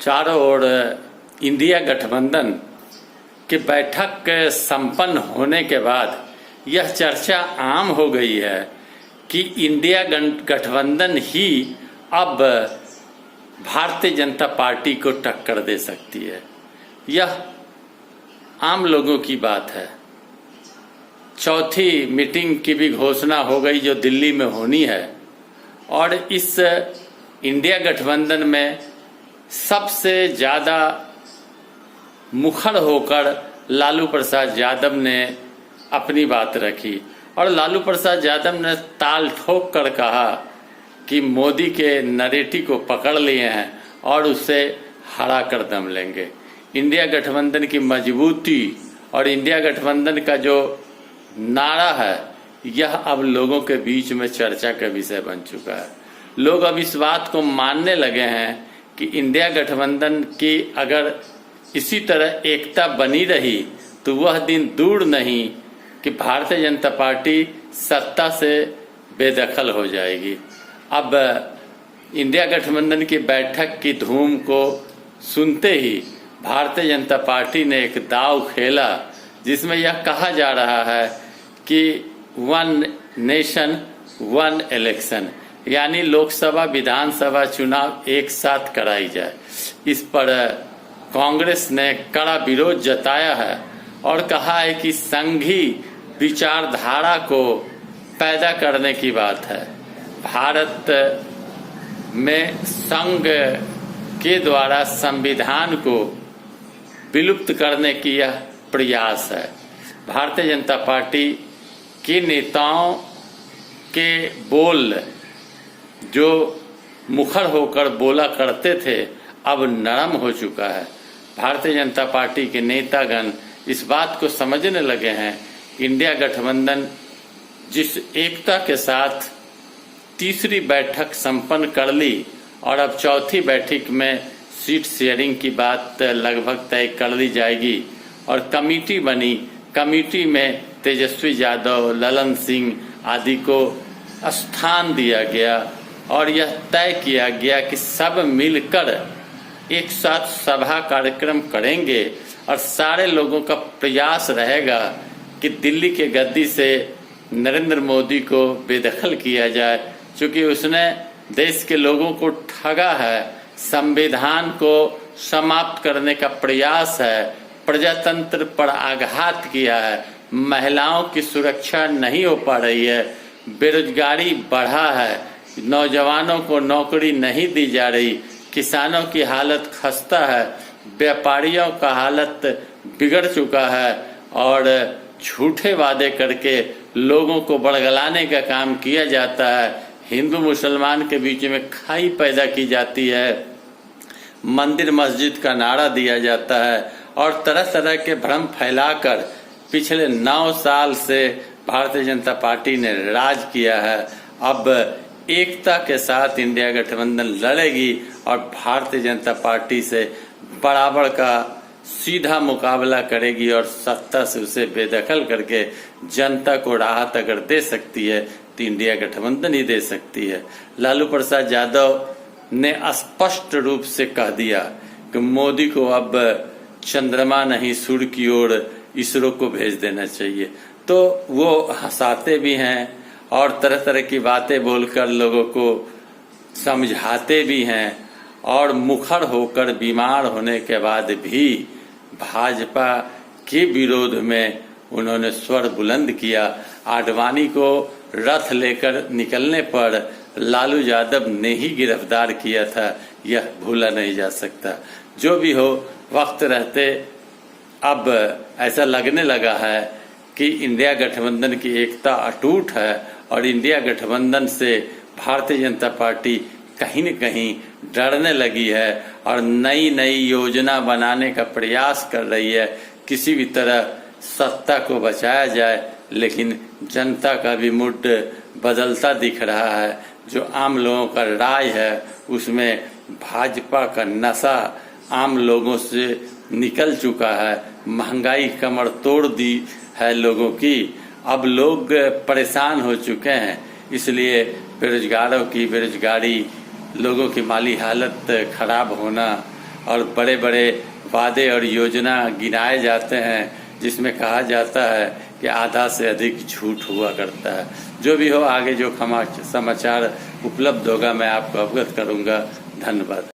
चारों ore India गठबंधन की बैठक संपन्न होने के बाद यह चर्चा आम हो गई है कि इंडिया गठबंधन ही अब भारतीय जनता पार्टी को टक्कर दे सकती है। यह आम लोगों की बात है। चौथी मीटिंग की भी घोषणा हो गई जो दिल्ली में होनी है, और इस इंडिया गठबंधन में सबसे ज़्यादा मुखर होकर लालू प्रसाद यादव ने अपनी बात रखी, और लालू प्रसाद यादव ने ताल ठोक कर कहा कि मोदी के नरेटिव को पकड़ लिए हैं और उसे हरा कर दम लेंगे। इंडिया गठबंधन की मजबूती और इंडिया गठबंधन का जो नारा है यह अब लोगों के बीच में चर्चा का विषय बन चुका है। लोग अब इस बात को मानने लगे हैं कि इंडिया गठबंधन की अगर इसी तरह एकता बनी रही तो वह दिन दूर नहीं कि भारतीय जनता पार्टी सत्ता से बेदखल हो जाएगी। अब इंडिया गठबंधन की बैठक की धूम को सुनते ही भारतीय जनता पार्टी ने एक दांव खेला जिसमें यह कहा जा रहा है कि वन नेशन वन इलेक्शन, यानी लोकसभा विधानसभा चुनाव एक साथ कराई जाए। इस पर कांग्रेस ने कड़ा विरोध जताया है और कहा है कि संघी विचारधारा को पैदा करने की बात है। भारत में संघ के द्वारा संविधान को विलुप्त करने की यह प्रयास है। भारतीय जनता पार्टी के नेताओं के बोल जो मुखर होकर बोला करते थे अब नरम हो चुका है। भारतीय जनता पार्टी के नेतागण इस बात को समझने लगे हैं कि इंडिया गठबंधन जिस एकता के साथ तीसरी बैठक संपन्न कर ली और अब चौथी बैठक में सीट शेयरिंग की बात लगभग तय कर ली जाएगी और कमेटी बनी, कमेटी में तेजस्वी यादव, ललन सिंह आदि को स्थान दिया गया और यह तय किया गया कि सब मिलकर एक साथ सभा कार्यक्रम करेंगे और सारे लोगों का प्रयास रहेगा कि दिल्ली के गद्दी से नरेंद्र मोदी को बेदखल किया जाए, क्योंकि उसने देश के लोगों को ठगा है, संविधान को समाप्त करने का प्रयास है, प्रजातंत्र पर आघात किया है, महिलाओं की सुरक्षा नहीं हो पा रही है, बेरोजगारी बढ़ा है, नौजवानों को नौकरी नहीं दी जा रही, किसानों की हालत खस्ता है, व्यापारियों का हालत बिगड़ चुका है और झूठे वादे करके लोगों को बड़गलाने का काम किया जाता है। हिंदू मुसलमान के बीच में खाई पैदा की जाती है, मंदिर मस्जिद का नारा दिया जाता है और तरह तरह के भ्रम फैलाकर पिछले 9 साल से भारतीय जनता पार्टी ने राज किया है। अब एकता के साथ इंडिया गठबंधन लड़ेगी और भारतीय जनता पार्टी से बराबर का सीधा मुकाबला करेगी और सत्ता से उसे बेदखल करके जनता को राहत अगर दे सकती है तो इंडिया गठबंधन ही दे सकती है। लालू प्रसाद यादव ने स्पष्ट रूप से कह दिया कि मोदी को अब चंद्रमा नहीं सूर्य की ओर इसरो को भेज देना चाहिए। तो वो हंसाते भी हैं और तरह तरह की बातें बोलकर लोगों को समझाते भी हैं और मुखर होकर बीमार होने के बाद भी भाजपा के विरोध में उन्होंने स्वर बुलंद किया। आडवाणी को रथ लेकर निकलने पर लालू यादव ने ही गिरफ्तार किया था, यह भूला नहीं जा सकता। जो भी हो, वक्त रहते अब ऐसा लगने लगा है कि इंडिया गठबंधन की एकता अटूट है और इंडिया गठबंधन से भारतीय जनता पार्टी कहीं न कहीं डरने लगी है और नई नई योजना बनाने का प्रयास कर रही है, किसी भी तरह सत्ता को बचाया जाए। लेकिन जनता का भी मूड बदलता दिख रहा है। जो आम लोगों का राय है उसमें भाजपा का नशा आम लोगों से निकल चुका है। महंगाई कमर तोड़ दी है लोगों की। अब लोग परेशान हो चुके हैं, इसलिए बेरोजगारों की बेरोजगारी, लोगों की माली हालत खराब होना और बड़े बड़े वादे और योजना गिनाए जाते हैं, जिसमें कहा जाता है कि आधा से अधिक झूठ हुआ करता है। जो भी हो, आगे जो समाचार उपलब्ध होगा मैं आपको अवगत करूंगा। धन्यवाद।